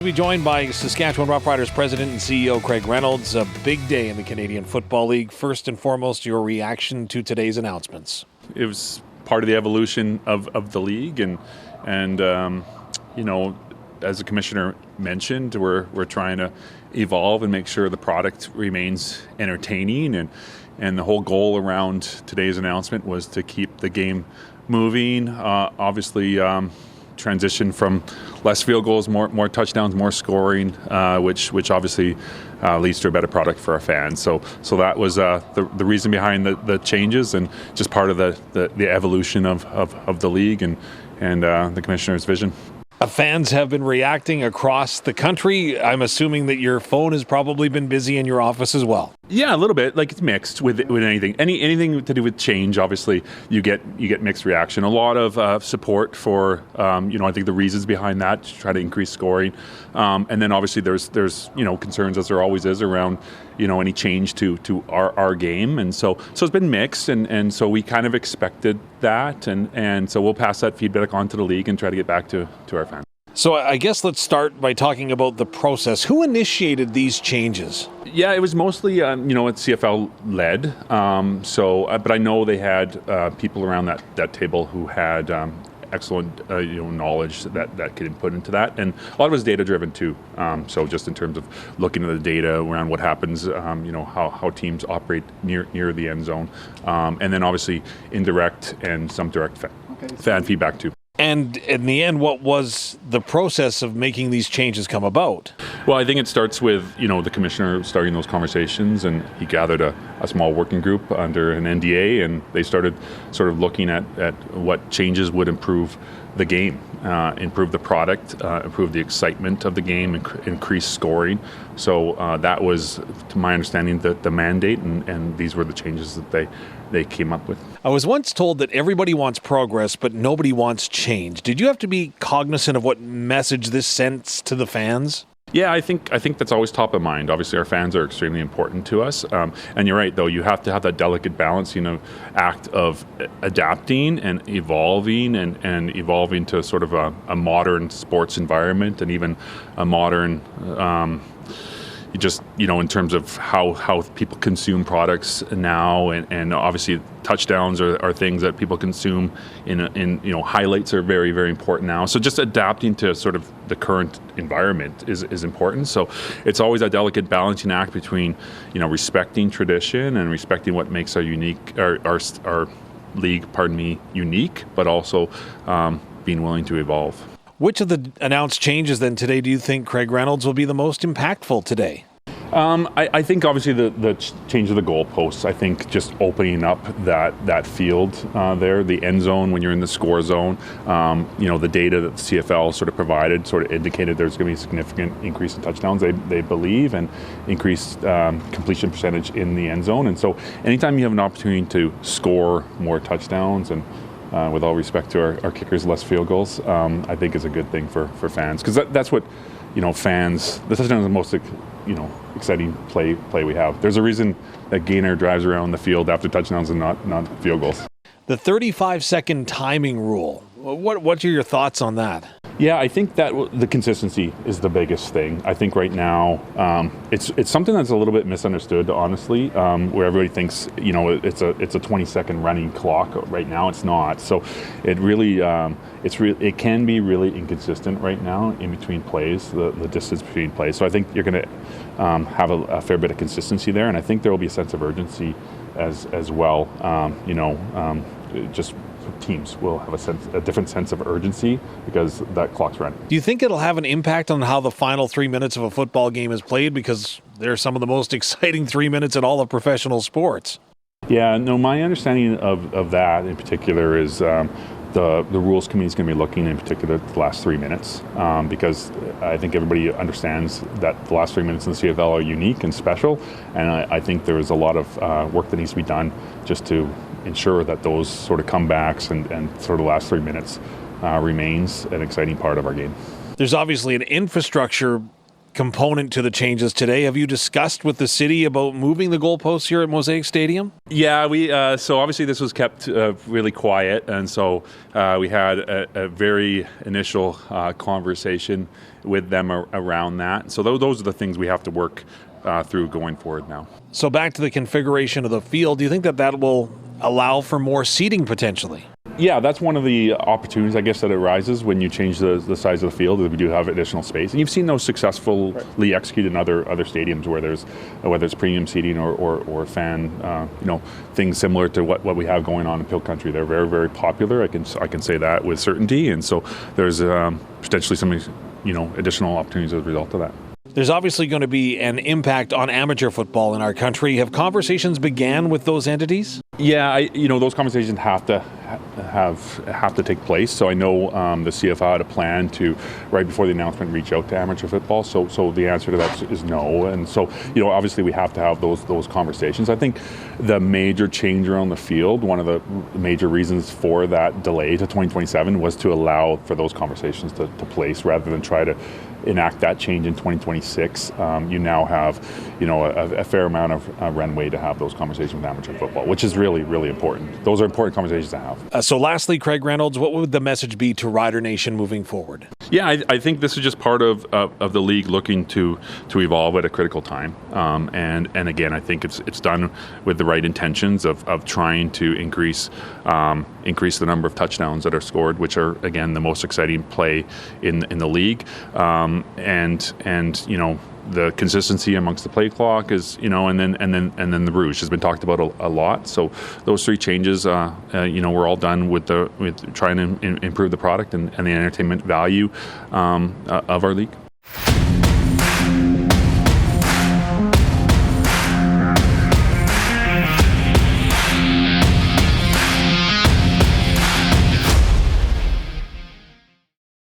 We'll be joined by Saskatchewan Roughriders President and CEO Craig Reynolds. A big day in the Canadian Football League. First and foremost, your reaction to today's announcements. It was part of the evolution of the league, and you know, as the commissioner mentioned, we're trying to evolve and make sure the product remains entertaining, and the whole goal around today's announcement was to keep the game moving. Obviously, transition from less field goals, more touchdowns, more scoring, which obviously leads to a better product for our fans. So that was the reason behind the changes, and just part of the evolution of the league and the commissioner's vision. Fans have been reacting across the country. I'm assuming that your phone has probably been busy in your office as well. Yeah, a little bit. Like, it's mixed with anything. Anything to do with change, obviously, you get mixed reaction. A lot of support for I think the reasons behind that, to try to increase scoring, and then obviously there's concerns, as there always is, around any change to our game, and so it's been mixed, and so we kind of expected that, and so we'll pass that feedback on to the league and try to get back to our fans. So I guess let's start by talking about the process. Who initiated these changes? Yeah, it was mostly, it's CFL led. But I know they had people around that table who had excellent, knowledge that could input into that, and a lot of it was data driven too. So just in terms of looking at the data around what happens, how teams operate near the end zone, and then obviously indirect and some direct fan feedback too. And in the end, what was the process of making these changes come about? Well, I think it starts with, the commissioner starting those conversations, and he gathered a small working group under an NDA, and they started sort of looking at what changes would improve the game, improve the product, improve the excitement of the game, increase scoring. So that was, to my understanding, the mandate, and these were the changes that they came up with. I was once told that everybody wants progress, but nobody wants change. Did you have to be cognizant of what message this sends to the fans? Yeah, I think that's always top of mind. Obviously, our fans are extremely important to us, and you're right, though. You have to have that delicate balance, act of adapting and evolving, and evolving to sort of a modern sports environment, and even a modern. In terms of how people consume products now, and obviously touchdowns are things that people consume in highlights are very, very important now. So just adapting to sort of the current environment is important. So it's always a delicate balancing act between respecting tradition and respecting what makes our league, unique, but also being willing to evolve. Which of the announced changes then today do you think, Craig Reynolds, will be the most impactful today? I think obviously the change of the goalposts. I think just opening up that field there, the end zone when you're in the score zone. The data that the CFL sort of provided sort of indicated there's going to be a significant increase in touchdowns, they believe, and increased completion percentage in the end zone. And so anytime you have an opportunity to score more touchdowns, and with all respect to our kickers, less field goals, I think is a good thing for fans, because that's what fans. The touchdown is the most exciting play we have. There's a reason that Gainer drives around the field after touchdowns and not field goals. The 35-second timing rule. What are your thoughts on that? Yeah, I think that the consistency is the biggest thing. I think right now it's something that's a little bit misunderstood, honestly, where everybody thinks it's a 20-second running clock. Right now, it's not. So it really it can be really inconsistent right now in between plays, the distance between plays. So I think you're going to have a fair bit of consistency there, and I think there will be a sense of urgency as well. Just teams will have a different sense of urgency because that clock's running. Do you think it'll have an impact on how the final 3 minutes of a football game is played? Because they're some of the most exciting 3 minutes in all of professional sports. Yeah, no, my understanding of that in particular is the rules committee is going to be looking in particular at the last 3 minutes, because I think everybody understands that the last 3 minutes in the CFL are unique and special, and I think there is a lot of work that needs to be done just to ensure that those sort of comebacks and sort of the last 3 minutes remains an exciting part of our game. There's obviously an infrastructure component to the changes today. Have you discussed with the city about moving the goalposts here at Mosaic Stadium? Yeah, we so obviously this was kept really quiet, and so we had a very initial conversation with them around that. So those are the things we have to work through going forward now. So back to the configuration of the field, do you think that will allow for more seating potentially? Yeah, that's one of the opportunities, I guess, that arises when you change the size of the field. We do have additional space, and you've seen those successfully executed in other stadiums where there's whether it's premium seating or fan, things similar to what we have going on in Peel Country. They're very, very popular. I can say that with certainty, and so there's potentially some additional opportunities as a result of that. There's obviously going to be an impact on amateur football in our country. Have conversations began with those entities? Yeah, those conversations have to take place. So I know the CFL had a plan to, right before the announcement, reach out to amateur football. So the answer to that is no. And so obviously we have to have those conversations. I think the major change around the field, one of the major reasons for that delay to 2027 was to allow for those conversations to place rather than try to enact that change in 2026. You now have a fair amount of runway to have those conversations with amateur football, which is really, really important. Those are important conversations to have. So lastly, Craig Reynolds, what would the message be to Rider Nation moving forward? Yeah, I think this is just part of the league looking to evolve at a critical time. And again, I think it's done with the right intentions of trying to increase the number of touchdowns that are scored, which are, again, the most exciting play in the league. And the consistency amongst the play clock is, and then the Rouge has been talked about a lot. So those three changes, we're all done with trying to improve the product and the entertainment value of our league.